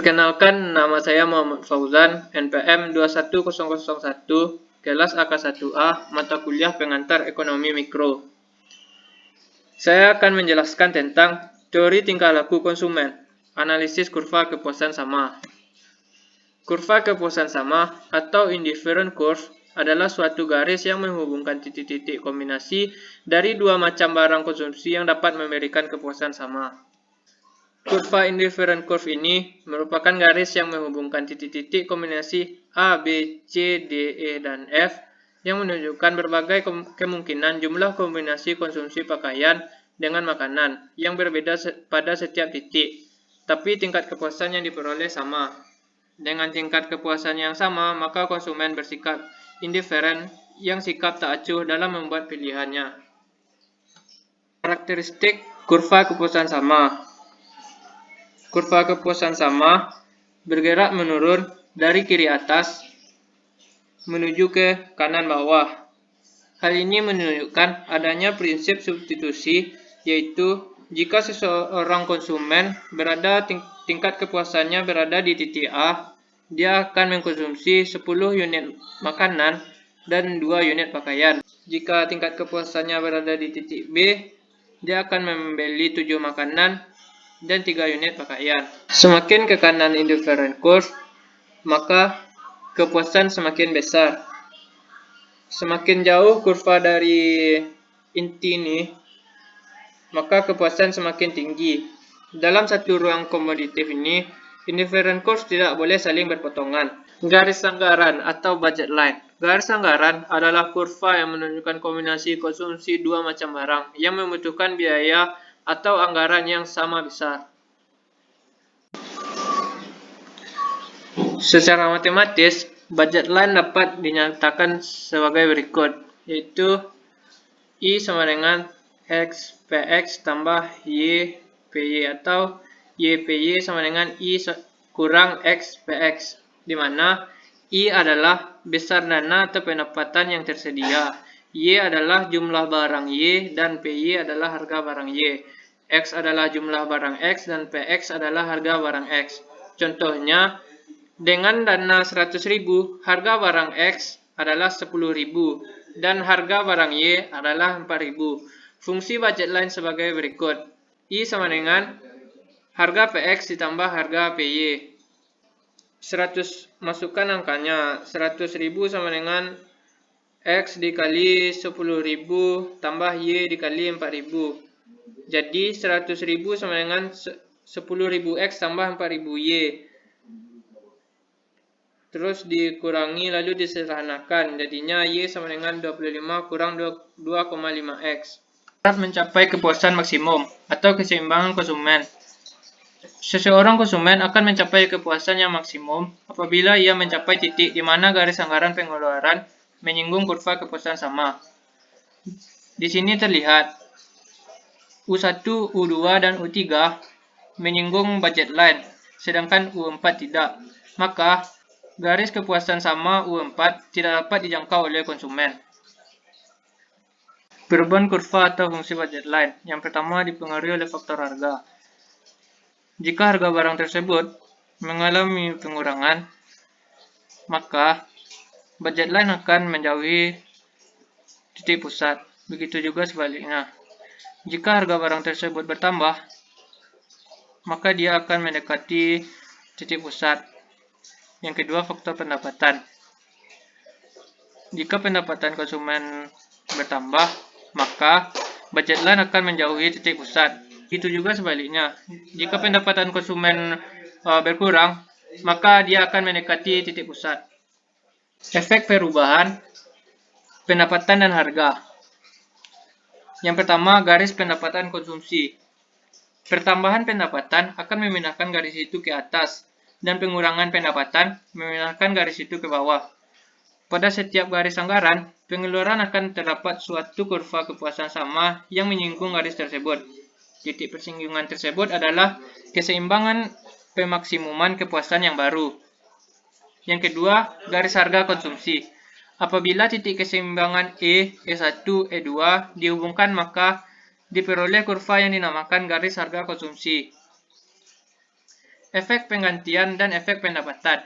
Perkenalkan, nama saya Muhammad Fauzan, NPM 21001, kelas AK1A, mata kuliah pengantar ekonomi mikro. Saya akan menjelaskan tentang teori tingkah laku konsumen, analisis kurva kepuasan sama. Kurva kepuasan sama atau indifferent curve adalah suatu garis yang menghubungkan titik-titik kombinasi dari dua macam barang konsumsi yang dapat memberikan kepuasan sama. Kurva indifferent curve ini merupakan garis yang menghubungkan titik-titik kombinasi A, B, C, D, E, dan F yang menunjukkan berbagai kemungkinan jumlah kombinasi konsumsi pakaian dengan makanan yang berbeda pada setiap titik, tapi tingkat kepuasan yang diperoleh sama. Dengan tingkat kepuasan yang sama, maka konsumen bersikap indifferent yang sikap tak acuh dalam membuat pilihannya. Karakteristik kurva kepuasan sama. Kurva kepuasan sama bergerak menurun dari kiri atas menuju ke kanan bawah. Hal ini menunjukkan adanya prinsip substitusi, yaitu jika seseorang konsumen tingkat kepuasannya berada di titik A, dia akan mengkonsumsi 10 unit makanan dan 2 unit pakaian. Jika tingkat kepuasannya berada di titik B, dia akan membeli 7 makanan dan 3 unit pakaian. Semakin ke kanan indifferent curve, maka kepuasan semakin besar. Semakin jauh kurva dari inti ini, maka kepuasan semakin tinggi. Dalam satu ruang komoditif ini, indifferent curve tidak boleh saling berpotongan. Garis anggaran atau budget line. Garis anggaran adalah kurva yang menunjukkan kombinasi konsumsi dua macam barang yang membutuhkan biaya atau anggaran yang sama besar. Secara matematis, budget line dapat dinyatakan sebagai berikut, yaitu I sama dengan X PX tambah Y PY atau Y PY sama dengan I kurang X PX, di mana I adalah besar dana atau pendapatan yang tersedia, Y adalah jumlah barang Y, dan PY adalah harga barang Y. X adalah jumlah barang X dan PX adalah harga barang X. Contohnya, dengan dana 100.000, harga barang X adalah 10.000 dan harga barang Y adalah 4.000. Fungsi budget line sebagai berikut. I sama dengan harga PX ditambah harga PY. 100, masukkan angkanya. 100.000 sama dengan X dikali 10.000 tambah Y dikali 4.000. Jadi 100.000 sama dengan 10.000 X tambah 4.000 Y. Terus dikurangi lalu disederhanakan. Jadinya Y sama dengan 25 kurang 2,5X. Syarat mencapai kepuasan maksimum atau keseimbangan konsumen. Seseorang konsumen akan mencapai kepuasan yang maksimum apabila ia mencapai titik di mana garis anggaran pengeluaran menyinggung kurva kepuasan sama. Di sini terlihat U1, U2, dan U3 menyinggung budget line, sedangkan U4 tidak. Maka, garis kepuasan sama U4 tidak dapat dijangkau oleh konsumen. Perubahan kurva atau fungsi budget line. Yang pertama dipengaruhi oleh faktor harga. Jika harga barang tersebut mengalami pengurangan, maka budget line akan menjauhi titik pusat. Begitu juga sebaliknya. Jika harga barang tersebut bertambah, maka dia akan mendekati titik pusat. Yang kedua, faktor pendapatan. Jika pendapatan konsumen bertambah, maka budget line akan menjauhi titik pusat. Begitu juga sebaliknya. Jika pendapatan konsumen berkurang, maka dia akan mendekati titik pusat. Efek perubahan pendapatan dan harga. Yang pertama, garis pendapatan konsumsi. Pertambahan pendapatan akan memindahkan garis itu ke atas, dan pengurangan pendapatan memindahkan garis itu ke bawah. Pada setiap garis anggaran, pengeluaran akan terdapat suatu kurva kepuasan sama yang menyinggung garis tersebut. Titik persinggungan tersebut adalah keseimbangan pemaksimuman kepuasan yang baru. Yang kedua, garis harga konsumsi. Apabila titik keseimbangan E1, E2 dihubungkan, maka diperoleh kurva yang dinamakan garis harga konsumsi. Efek penggantian dan efek pendapatan.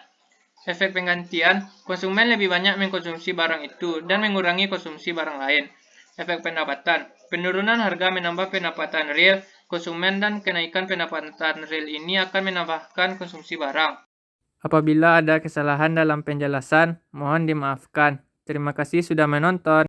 Efek penggantian, konsumen lebih banyak mengkonsumsi barang itu dan mengurangi konsumsi barang lain. Efek pendapatan, penurunan harga menambah pendapatan real konsumen dan kenaikan pendapatan real ini akan menambahkan konsumsi barang. Apabila ada kesalahan dalam penjelasan, mohon dimaafkan. Terima kasih sudah menonton.